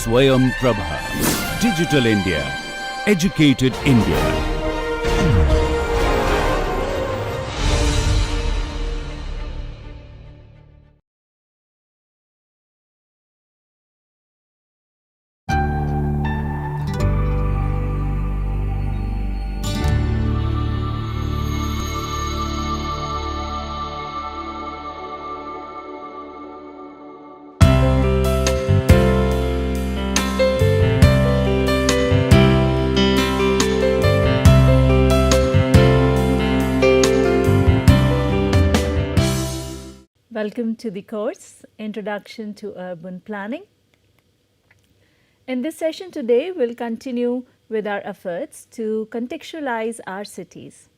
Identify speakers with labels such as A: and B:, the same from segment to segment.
A: SwayamPrabha. Digital India. Educated India.
B: Welcome to the course Introduction to Urban Planning. In this session today, we'll continue with our efforts to contextualize our cities.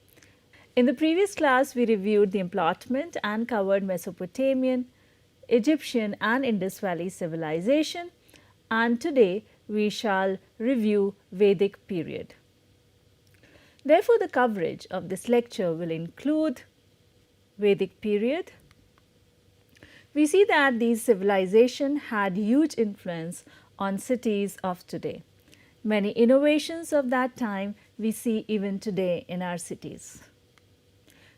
B: In the previous class, we reviewed the emplotment and covered Mesopotamian, Egyptian and Indus Valley civilization, and today we shall review Vedic period. Therefore, the coverage of this lecture will include Vedic period. We see that these civilizations had huge influence on cities of today. Many innovations of that time we see even today in our cities.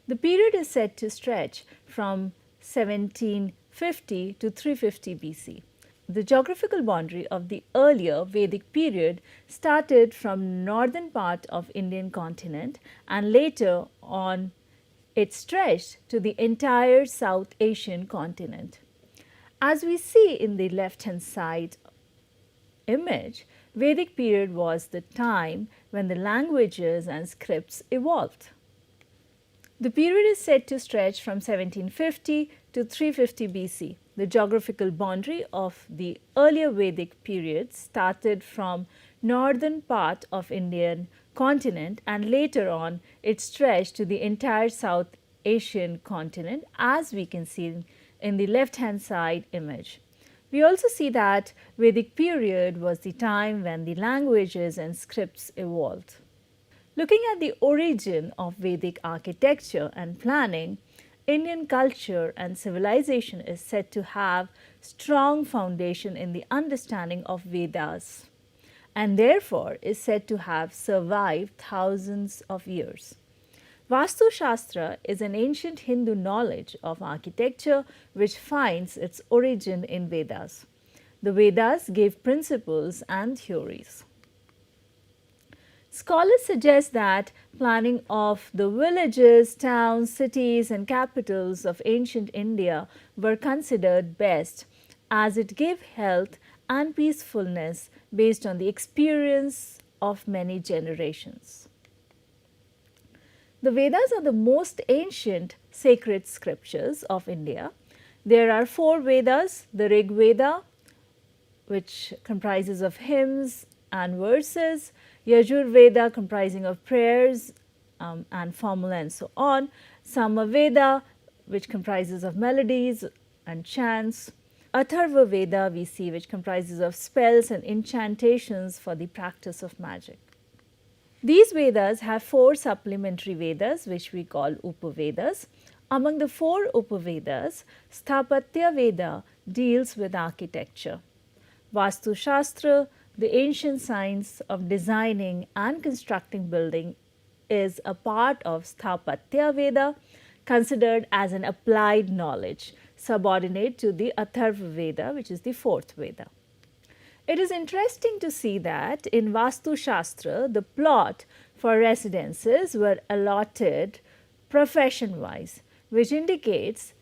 B: The period is said to stretch from 1750 to 350 BC. The geographical boundary of the earlier Vedic period started from northern part of Indian continent and later on it stretched to the entire South Asian continent. As we see in the left-hand side image, Vedic period was the time when the languages and scripts evolved. The period is said to stretch from 1750 to 350 BC. The geographical boundary of the earlier Vedic period started from northern part of Indian continent and later on it stretched to the entire South Asian continent, as we can see in the left hand side image. We also see that Vedic period was the time when the languages and scripts evolved. Looking at the origin of Vedic architecture and planning, Indian culture and civilization is said to have strong foundation in the understanding of Vedas and therefore is said to have survived thousands of years. Vastu Shastra is an ancient Hindu knowledge of architecture which finds its origin in Vedas. The Vedas gave principles and theories. Scholars suggest that planning of the villages, towns, cities and capitals of ancient India were considered best as it gave health and peacefulness based on the experience of many generations. The Vedas are the most ancient sacred scriptures of India. There are 4 Vedas: the Rig Veda, which comprises of hymns and verses, Yajur Veda comprising of prayers and formula and so on, Sama Veda which comprises of melodies and chants, Atharva Veda we see which comprises of spells and incantations for the practice of magic. These Vedas have 4 supplementary Vedas which we call Upavedas. Among the 4 Upavedas, Sthapatya Veda deals with architecture. Vastu Shastra, the ancient science of designing and constructing building, is a part of Sthapatya Veda, considered as an applied knowledge, subordinate to the Atharva Veda, which is the 4th Veda. It is interesting to see that in Vastu Shastra, the plot for residences were allotted profession-wise, which indicates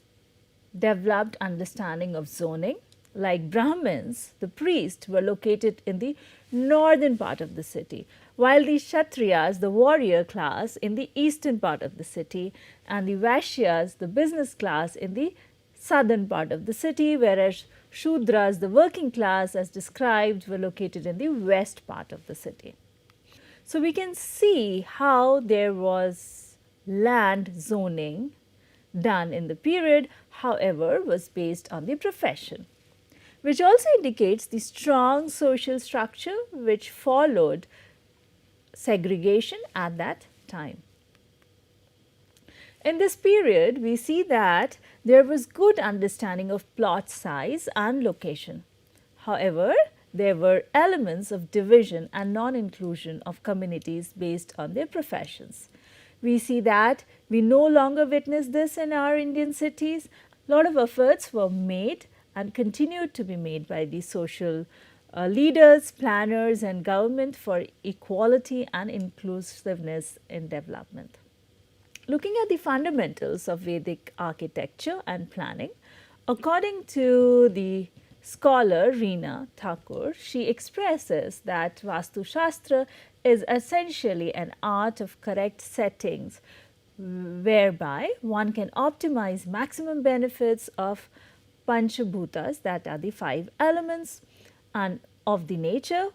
B: developed understanding of zoning. Like Brahmins, the priests were located in the northern part of the city, while the Kshatriyas, the warrior class, in the eastern part of the city, and the Vaishyas, the business class, in the southern part of the city, whereas Shudras, the working class as described, were located in the west part of the city. So we can see how there was land zoning done in the period, however, was based on the profession, which also indicates the strong social structure which followed segregation at that time. In this period, we see that there was good understanding of plot size and location. However, there were elements of division and non-inclusion of communities based on their professions. We see that we no longer witness this in our Indian cities. A lot of efforts were made and continued to be made by the social leaders, planners and government for equality and inclusiveness in development. Looking at the fundamentals of Vedic architecture and planning, according to the scholar Reena Thakur, she expresses that Vastu Shastra is essentially an art of correct settings whereby one can optimize maximum benefits of Panchabhutas, that are the 5 elements, and of the nature,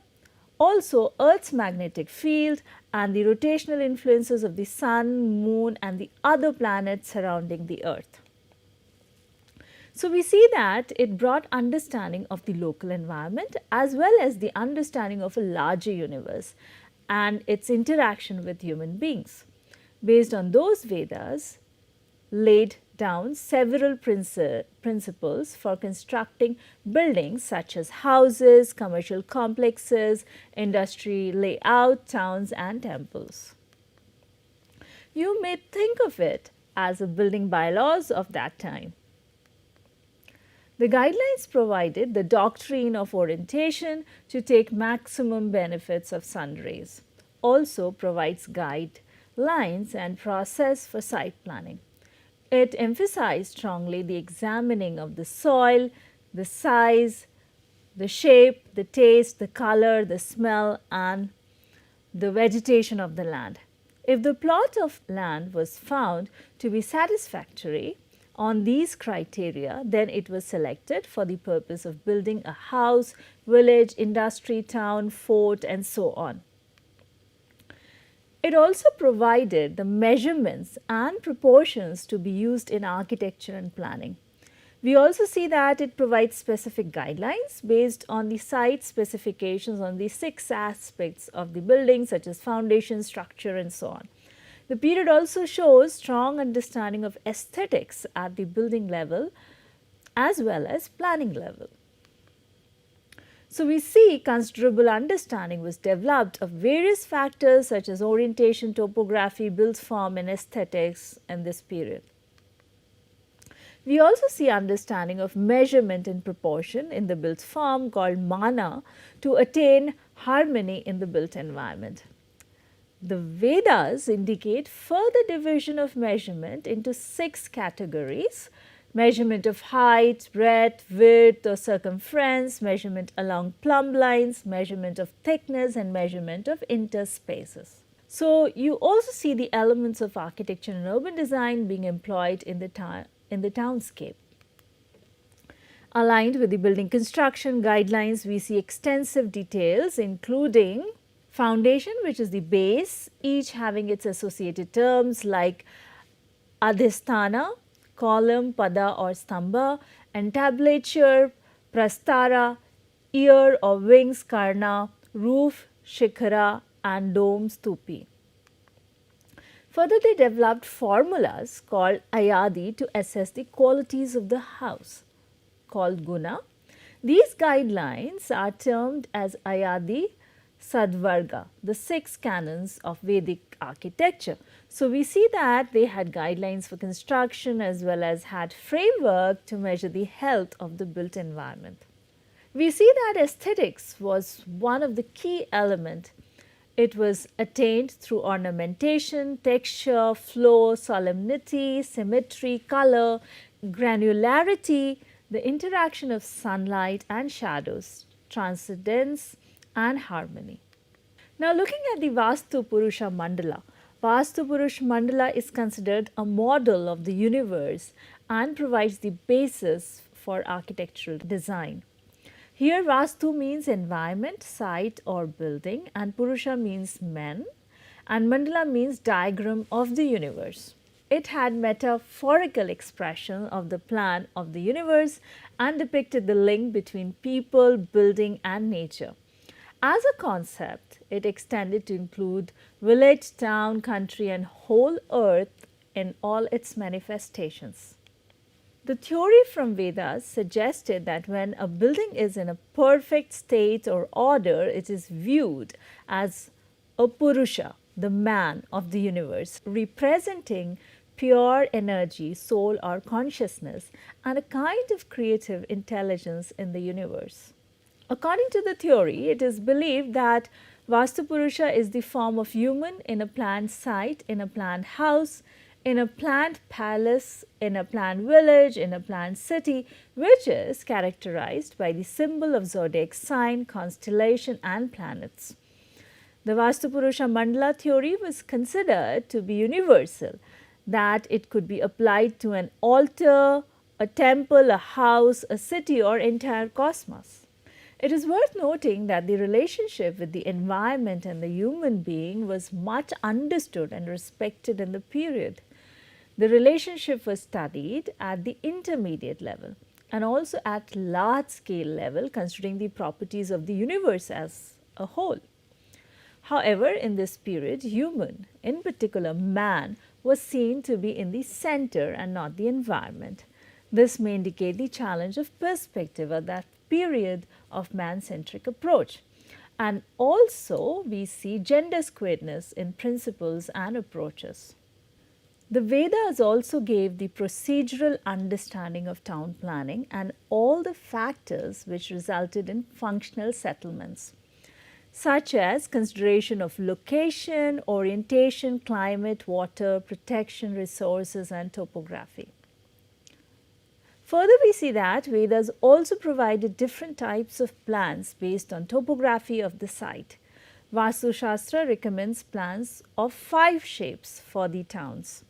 B: also Earth's magnetic field and the rotational influences of the sun, moon and the other planets surrounding the Earth. So, we see that it brought understanding of the local environment as well as the understanding of a larger universe and its interaction with human beings. Based on those Vedas, laid down several principles for constructing buildings such as houses, commercial complexes, industry layout, towns and temples. You may think of it as a building bylaws of that time. The guidelines provided the doctrine of orientation to take maximum benefits of sun rays. Also provides guidelines and process for site planning. It emphasized strongly the examining of the soil, the size, the shape, the taste, the color, the smell and the vegetation of the land. If the plot of land was found to be satisfactory on these criteria, then it was selected for the purpose of building a house, village, industry, town, fort and so on. It also provided the measurements and proportions to be used in architecture and planning. We also see that it provides specific guidelines based on the site specifications on the 6 aspects of the building such as foundation, structure and so on. The period also shows strong understanding of aesthetics at the building level as well as planning level. So, we see considerable understanding was developed of various factors such as orientation, topography, build form and aesthetics in this period. We also see understanding of measurement and proportion in the built form called mana to attain harmony in the built environment. The Vedas indicate further division of measurement into 6 categories: measurement of height, breadth, width or circumference, measurement along plumb lines, measurement of thickness and measurement of interspaces. So, you also see the elements of architecture and urban design being employed in the townscape. Aligned with the building construction guidelines, we see extensive details including foundation, which is the base, each having its associated terms like adhisthana, column, pada or stamba, entablature, prastara, ear or wings, karna, roof, shikhara and dome, stupi. Further, they developed formulas called ayadi to assess the qualities of the house called guna. These guidelines are termed as ayadi sadvarga, the 6 canons of Vedic architecture. So, we see that they had guidelines for construction as well as had framework to measure the health of the built environment. We see that aesthetics was one of the key elements. It was attained through ornamentation, texture, flow, solemnity, symmetry, color, granularity, the interaction of sunlight and shadows, transcendence and harmony. Now, looking at the Vastu Purusha Mandala, Vastu Purusha Mandala is considered a model of the universe and provides the basis for architectural design. Here, Vastu means environment, site or building, and Purusha means men, and Mandala means diagram of the universe. It had metaphorical expression of the plan of the universe and depicted the link between people, building and nature. As a concept, it extended to include village, town, country and whole earth in all its manifestations. The theory from Vedas suggested that when a building is in a perfect state or order, it is viewed as a Purusha, the man of the universe, representing pure energy, soul, or consciousness, and a kind of creative intelligence in the universe. According to the theory, it is believed that Vastupurusha is the form of human in a planned site, in a planned house, in a planned palace, in a planned village, in a planned city, which is characterized by the symbol of zodiac sign, constellation, and planets. The Vastupurusha Mandala theory was considered to be universal, that it could be applied to an altar, a temple, a house, a city, or entire cosmos. It is worth noting that the relationship with the environment and the human being was much understood and respected in the period. The relationship was studied at the intermediate level and also at large scale level, considering the properties of the universe as a whole. However, in this period, human, in particular man, was seen to be in the center and not the environment. This may indicate the challenge of perspective at that period of man-centric approach. And also we see gender squareness in principles and approaches. The Vedas also gave the procedural understanding of town planning and all the factors which resulted in functional settlements, such as consideration of location, orientation, climate, water, protection, resources, and topography. Further, we see that Vedas also provided different types of plans based on topography of the site. Vastu Shastra recommends plans of 5 shapes for the towns: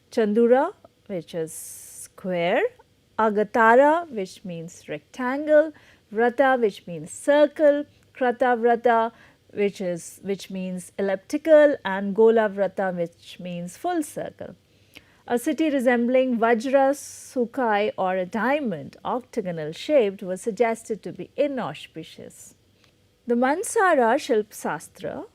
B: Chandura, which is square; Agatara, which means rectangle; Vrata, which means circle; Krata Vrata, which means elliptical; and Gola Vrata, which means full circle. A city resembling Vajra, Sukai, or a diamond, octagonal shaped, was suggested to be inauspicious. The Mansara Shilp Sastra,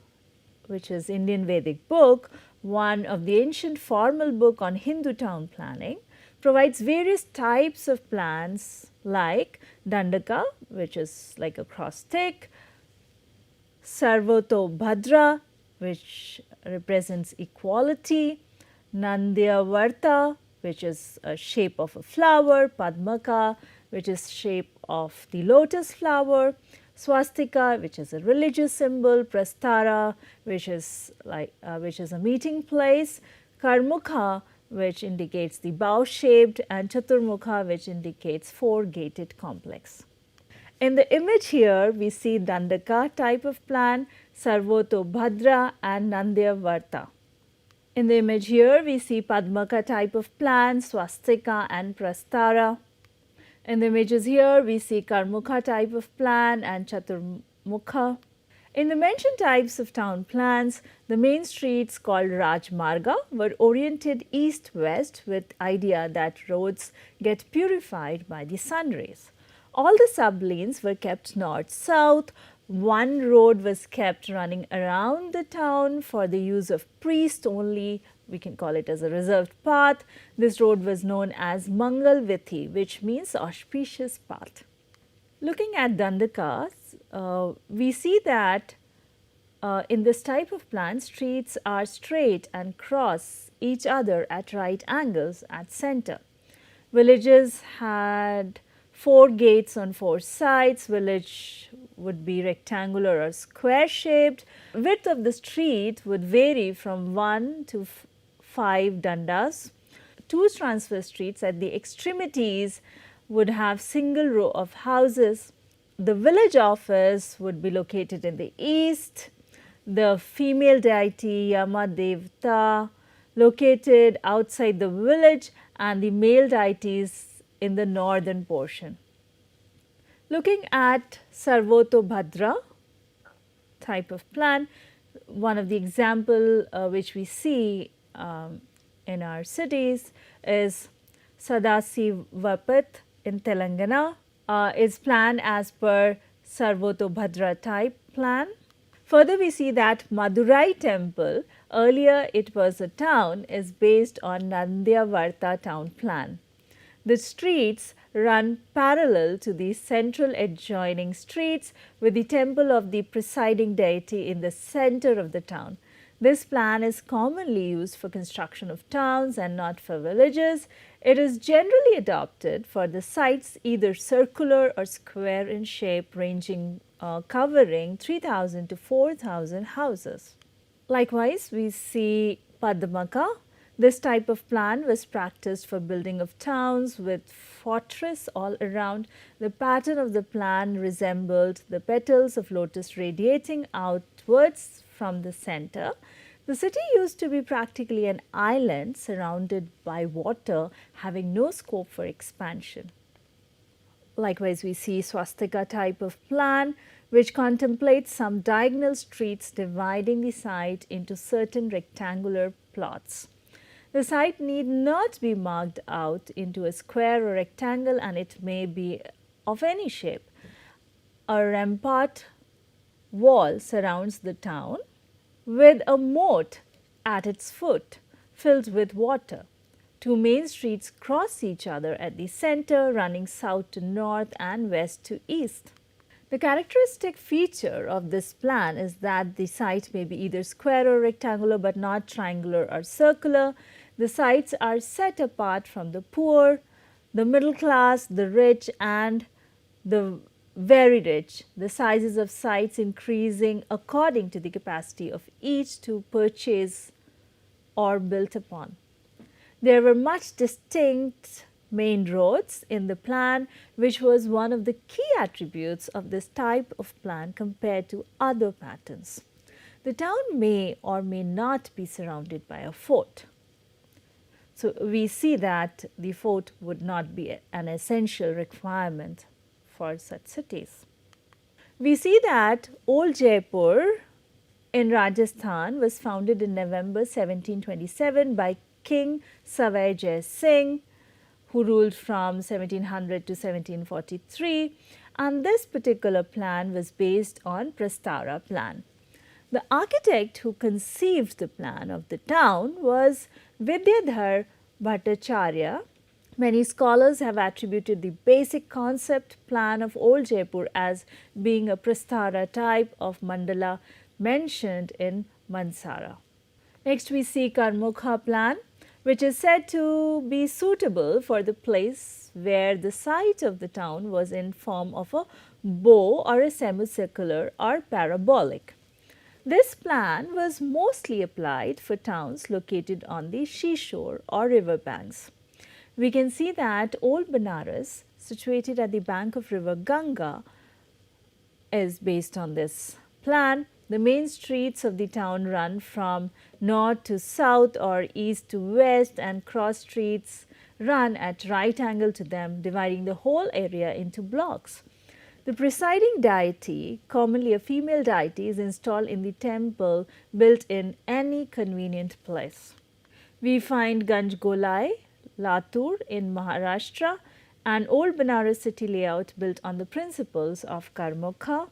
B: which is Indian Vedic book, one of the ancient formal book on Hindu town planning, provides various types of plans like Dandaka, which is like a cross stick; Sarvoto Bhadra, which represents equality; Nandya Varta, which is a shape of a flower; Padmaka, which is shape of the lotus flower; Swastika, which is a religious symbol; Prastara, which is a meeting place; Karmukha, which indicates the bow shaped; and Chaturmukha, which indicates 4-gated complex. In the image here, we see Dandaka type of plan, Sarvoto Bhadra, and Nandya Varta. In the image here, we see Padmaka type of plan, Swastika, and Prastara. In the images here, we see Karmukha type of plan and Chaturmukha. In the mentioned types of town plans, the main streets called Rajmarga were oriented east-west with idea that roads get purified by the sun rays. All the sub-lanes were kept north-south. One road was kept running around the town for the use of priests only. We can call it as a reserved path. This road was known as Mangal Vithi, which means auspicious path. Looking at Dandakas, we see that in this type of plan, streets are straight and cross each other at right angles at center. Villages had 4 gates on 4 sides. Village would be rectangular or square shaped. Width of the street would vary from 1 to 5 dandas. 2 transverse streets at the extremities would have single row of houses. The village office would be located in the east. The female deity Yama Devta located outside the village, and the male deities in the northern portion. Looking at Sarvoto Bhadra type of plan, one of the example which we see in our cities is Sadasivapat in Telangana, is planned as per Sarvoto Bhadra type plan. Further, we see that Madurai temple, earlier it was a town, is based on Nandya Varta town plan. The streets run parallel to the central adjoining streets, with the temple of the presiding deity in the center of the town. This plan is commonly used for construction of towns and not for villages. It is generally adopted for the sites either circular or square in shape, covering 3,000 to 4,000 houses. Likewise, we see Padmaka. This type of plan was practiced for building of towns with fortress all around. The pattern of the plan resembled the petals of lotus radiating outwards from the center. The city used to be practically an island surrounded by water, having no scope for expansion. Likewise, we see swastika type of plan, which contemplates some diagonal streets dividing the site into certain rectangular plots. The site need not be marked out into a square or rectangle, and it may be of any shape. A rampart wall surrounds the town with a moat at its foot filled with water. Two main streets cross each other at the center, running south to north and west to east. The characteristic feature of this plan is that the site may be either square or rectangular, but not triangular or circular. The sites are set apart from the poor, the middle class, the rich, and the very rich, the sizes of sites increasing according to the capacity of each to purchase or built upon. There were much distinct main roads in the plan, which was one of the key attributes of this type of plan compared to other patterns. The town may or may not be surrounded by a fort. So, we see that the fort would not be an essential requirement for such cities. We see that Old Jaipur in Rajasthan was founded in November 1727 by King Savai Jai Singh, who ruled from 1700 to 1743, and this particular plan was based on Prastara plan. The architect who conceived the plan of the town was Vidyadhar Bhattacharya. Many scholars have attributed the basic concept plan of Old Jaipur as being a Prastara type of mandala mentioned in Mansara. Next, we see Karmukha plan, which is said to be suitable for the place where the site of the town was in form of a bow or a semicircular or parabolic. This plan was mostly applied for towns located on the seashore or river banks. We can see that Old Benares, situated at the bank of river Ganga, is based on this plan. The main streets of the town run from north to south or east to west, and cross streets run at right angle to them, dividing the whole area into blocks. The presiding deity, commonly a female deity, is installed in the temple built in any convenient place. We find Ganjgolai, Latur in Maharashtra, an old Benares city layout built on the principles of Karmukha.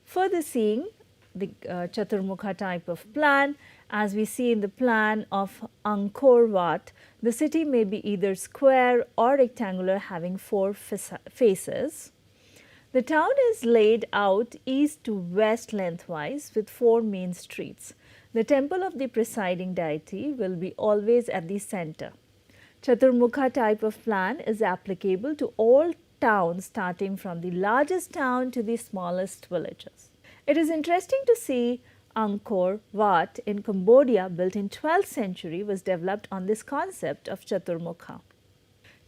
B: Further seeing the Chaturmukha type of plan, as we see in the plan of Angkor Wat, the city may be either square or rectangular, having four faces. The town is laid out east to west lengthwise with four main streets. The temple of the presiding deity will be always at the center. Chaturmukha type of plan is applicable to all towns starting from the largest town to the smallest villages. It is interesting to see Angkor Wat in Cambodia, built in 12th century, was developed on this concept of Chaturmukha.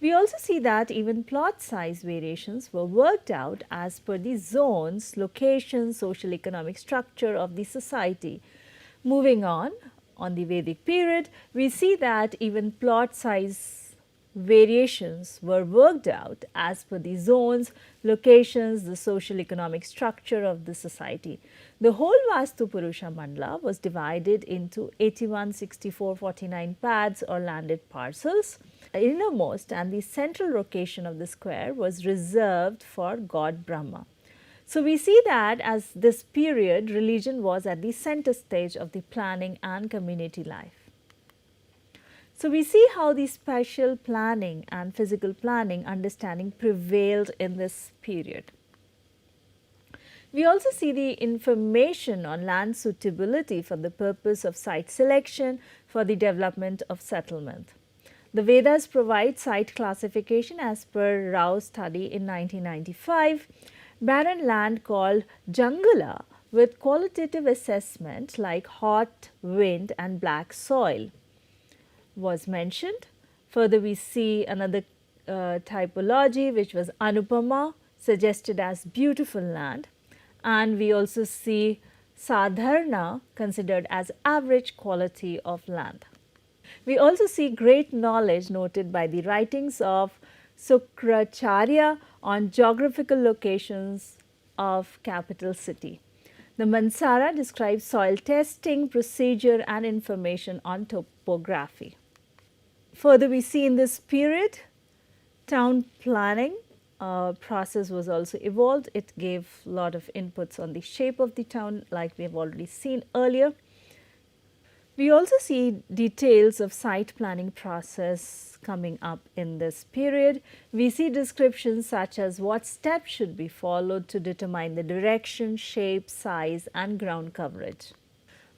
B: We also see that even plot size variations were worked out as per the zones, location, social economic structure of the society. Moving on the Vedic period, we see that even plot size variations were worked out as per the zones, locations, the social economic structure of the society. The whole Vastu Purusha Mandala was divided into 81, 64, 49 pads or landed parcels. The innermost and the central location of the square was reserved for God Brahma. So, we see that as this period, religion was at the center stage of the planning and community life. So we see how the spatial planning and physical planning understanding prevailed in this period. We also see the information on land suitability for the purpose of site selection for the development of settlement. The Vedas provide site classification as per Rao's study in 1995. Barren land called Jangala with qualitative assessment like hot, wind and black soil was mentioned. Further, we see another typology which was Anupama, suggested as beautiful land, and we also see Sadharna, considered as average quality of land. We also see great knowledge noted by the writings of Sukracharya on geographical locations of capital city. The Mansara describes soil testing, procedure and information on topography. Further, we see in this period town planning process was also evolved. It gave a lot of inputs on the shape of the town like we have already seen earlier. We also see details of site planning process coming up in this period. We see descriptions such as what steps should be followed to determine the direction, shape, size and ground coverage.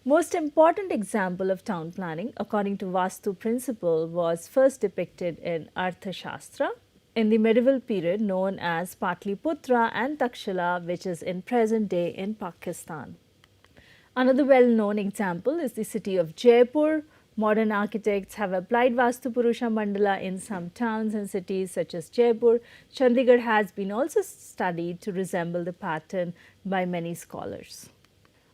B: Most important example of town planning according to Vastu principle was first depicted in Arthashastra in the medieval period known as Patliputra and Takshala, which is in present day in Pakistan. Another well-known example is the city of Jaipur. Modern architects have applied Vastu Purusha Mandala in some towns and cities such as Jaipur. Chandigarh has been also studied to resemble the pattern by many scholars.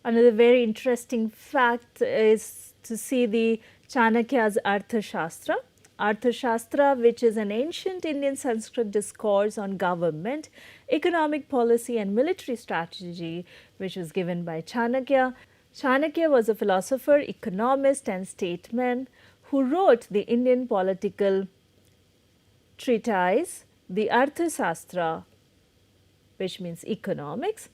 B: Another very interesting fact is to see the Chanakya's Arthashastra. Arthashastra, which is an ancient Indian Sanskrit discourse on government, economic policy and military strategy, which was given by Chanakya. Chanakya was a philosopher, economist and statesman who wrote the Indian political treatise, the Arthashastra, which means economics.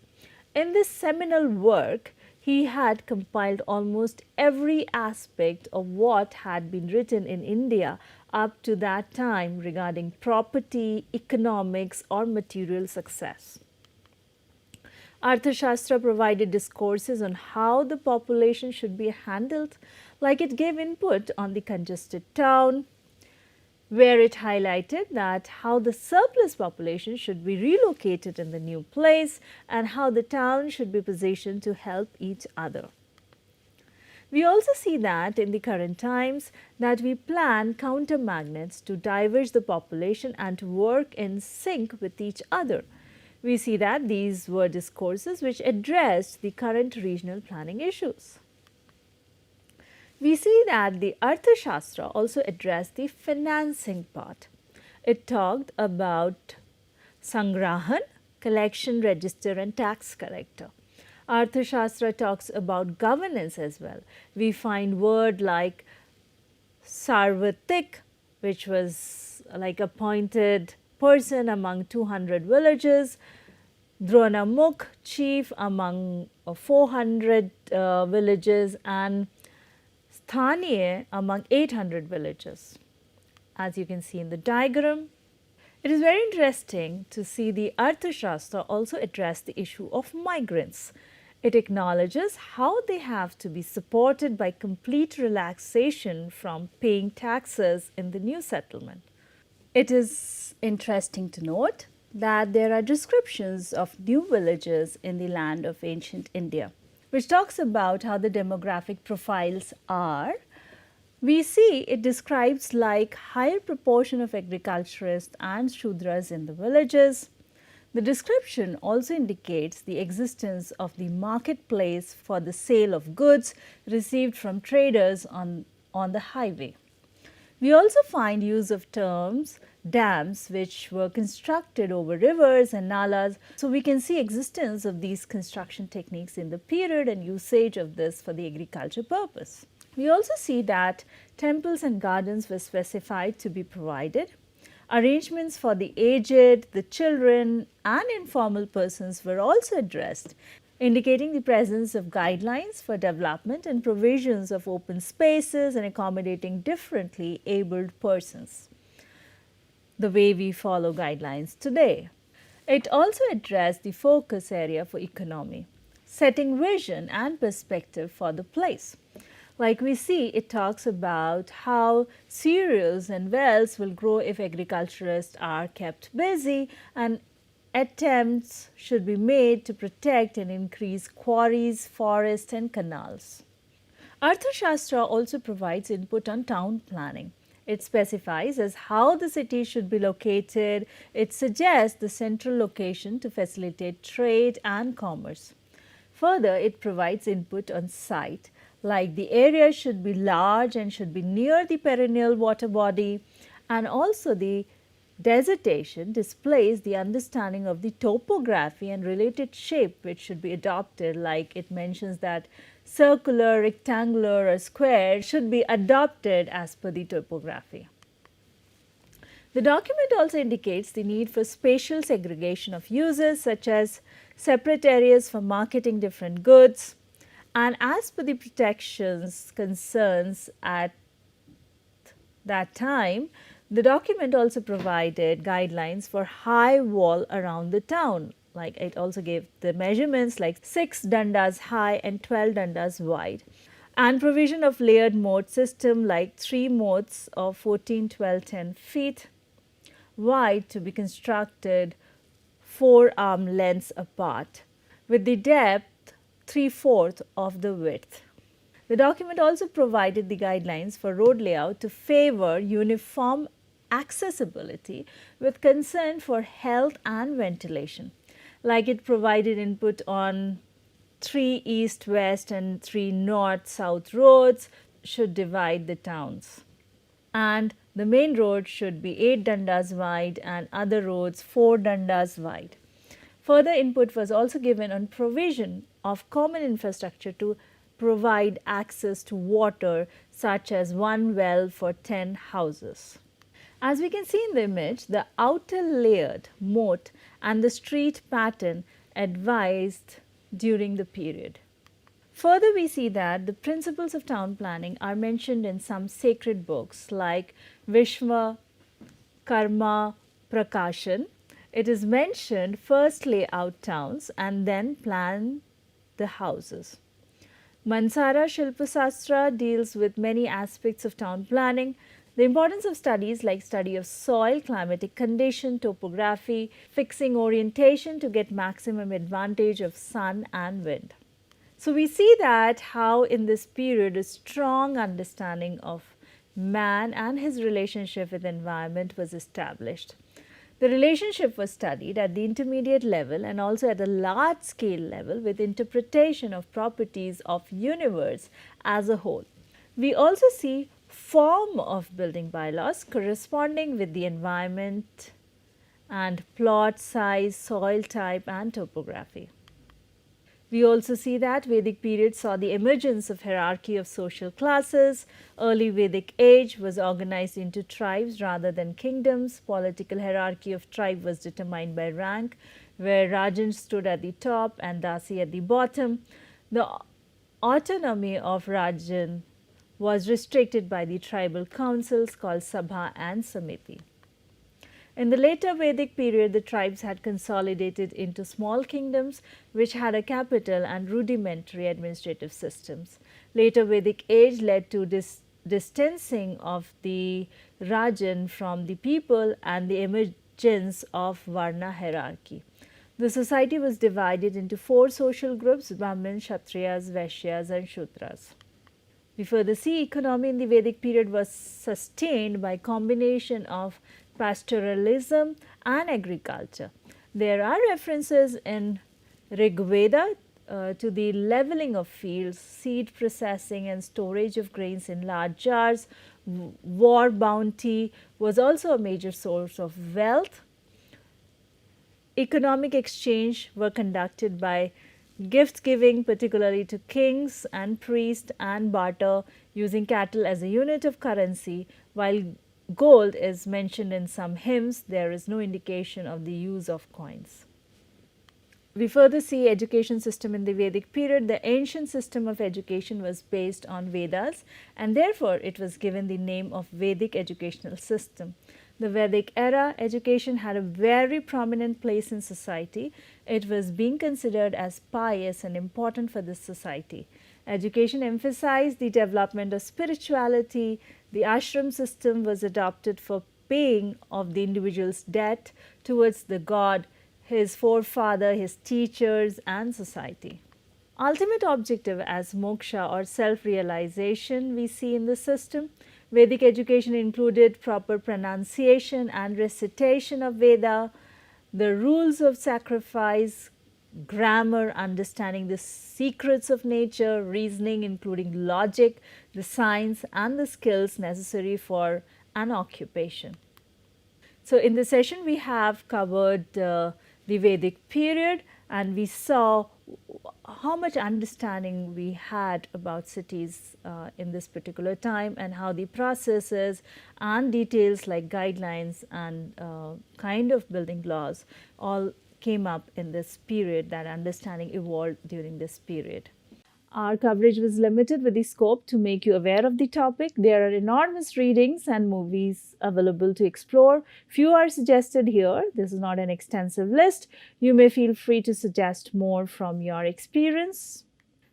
B: In this seminal work, he had compiled almost every aspect of what had been written in India up to that time regarding property, economics or material success. Arthashastra provided discourses on how the population should be handled, like it gave input on the congested town, where it highlighted that how the surplus population should be relocated in the new place and how the town should be positioned to help each other. We also see that in the current times that we plan counter magnets to diverge the population and to work in sync with each other. We see that these were discourses which addressed the current regional planning issues. We see that the Arthashastra also addressed the financing part. It talked about Sangrahan, collection, register and tax collector. Arthashastra talks about governance as well. We find word like Sarvatik, which was like appointed person among 200 villages, Dronamukh, chief among 400 villages and Sthaniya among 800 villages. As you can see in the diagram, it is very interesting to see the Arthashastra also address the issue of migrants. It acknowledges how they have to be supported by complete relaxation from paying taxes in the new settlement. It is interesting to note that there are descriptions of new villages in the land of ancient India, which talks about how the demographic profiles are. We see it describes like higher proportion of agriculturists and Shudras in the villages. The description also indicates the existence of the marketplace for the sale of goods received from traders on the highway. We also find use of terms dams which were constructed over rivers and nalas. So we can see existence of these construction techniques in the period and usage of this for the agriculture purpose. We also see that temples and gardens were specified to be provided. Arrangements for the aged, the children and informal persons were also addressed. indicating the presence of guidelines for development and provisions of open spaces and accommodating differently abled persons, the way we follow guidelines today. It also addressed the focus area for economy, setting vision and perspective for the place. Like we see, it talks about how cereals and wells will grow if agriculturists are kept busy, and attempts should be made to protect and increase quarries, forests, and canals. Arthashastra also provides input on town planning. It specifies as how the city should be located. It suggests the central location to facilitate trade and commerce. Further, it provides input on site, like the area should be large and should be near the perennial water body, and also the dissertation displays the understanding of the topography and related shape which should be adopted, like it mentions that circular, rectangular or square should be adopted as per the topography. The document also indicates the need for spatial segregation of uses, such as separate areas for marketing different goods, and as per the protections concerns at that time, the document also provided guidelines for high wall around the town. Like it also gave the measurements like 6 dandas high and 12 dandas wide, and provision of layered moat system like 3 moats of 14, 12, 10 feet wide to be constructed 4 arm lengths apart, with the depth 3/4 of the width. The document also provided the guidelines for road layout to favor uniform accessibility with concern for health and ventilation. Like it provided input on 3 east west and 3 north south roads should divide the towns, and the main road should be 8 dandas wide and other roads 4 dandas wide. Further input was also given on provision of common infrastructure to provide access to water, such as 1 well for 10 houses. As we can see in the image, the outer layered moat and the street pattern advised during the period. Further, we see that the principles of town planning are mentioned in some sacred books like Vishwa Karma Prakashan. It is mentioned first lay out towns and then plan the houses. Mansara Shilpasastra deals with many aspects of town planning. The importance of studies like study of soil, climatic condition, topography, fixing orientation to get maximum advantage of sun and wind. So, we see that how in this period a strong understanding of man and his relationship with environment was established. The relationship was studied at the intermediate level and also at a large scale level with interpretation of properties of universe as a whole. We also see form of building bylaws corresponding with the environment and plot size, soil type and topography. We also see that Vedic period saw the emergence of hierarchy of social classes. Early Vedic age was organized into tribes rather than kingdoms. Political hierarchy of tribe was determined by rank, where Rajan stood at the top and Dasi at the bottom. The autonomy of Rajan was restricted by the tribal councils called Sabha and Samiti. In the later Vedic period, the tribes had consolidated into small kingdoms which had a capital and rudimentary administrative systems. Later Vedic age led to distancing of the Rajan from the people and the emergence of Varna hierarchy. The society was divided into 4 social groups: Brahmins, Kshatriyas, Vaishyas and Shudras. We further see economy in the Vedic period was sustained by combination of pastoralism and agriculture. There are references in Rig Veda to the leveling of fields, seed processing and storage of grains in large jars. War bounty was also a major source of wealth. Economic exchange were conducted by gift giving, particularly to kings and priests, and barter using cattle as a unit of currency. While gold is mentioned in some hymns, there is no indication of the use of coins. We further see education system in the Vedic period. The ancient system of education was based on Vedas, and therefore it was given the name of Vedic educational system. The Vedic era education had a very prominent place in society. It was being considered as pious and important for this society. Education emphasized the development of spirituality. The ashram system was adopted for paying of the individual's debt towards the god, his forefather, his teachers, and society. Ultimate objective as moksha or self-realization we see in the system. Vedic education included proper pronunciation and recitation of Veda, the rules of sacrifice, grammar, understanding the secrets of nature, reasoning including logic, the science and the skills necessary for an occupation. So, in this session we have covered the Vedic period, and we saw how much understanding we had about cities in this particular time, and how the processes and details like guidelines and kind of building laws all came up in this period. That understanding evolved during this period. Our coverage was limited with the scope to make you aware of the topic. There are enormous readings and movies available to explore. Few are suggested here. This is not an extensive list. You may feel free to suggest more from your experience.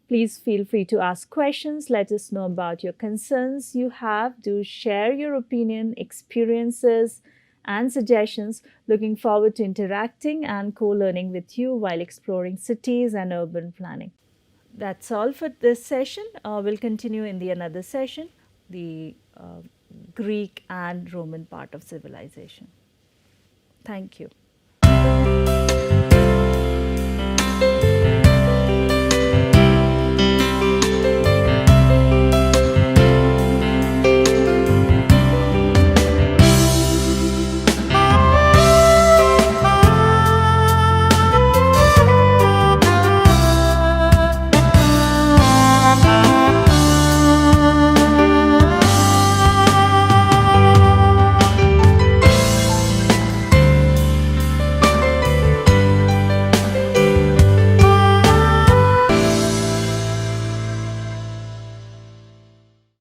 B: Please feel free to ask questions. Let us know about your concerns you have. Do share your opinion, experiences, and suggestions. Looking forward to interacting and co-learning with you while exploring cities and urban planning. That's all for this session. We'll continue in the another session, the Greek and Roman part of civilization. Thank you.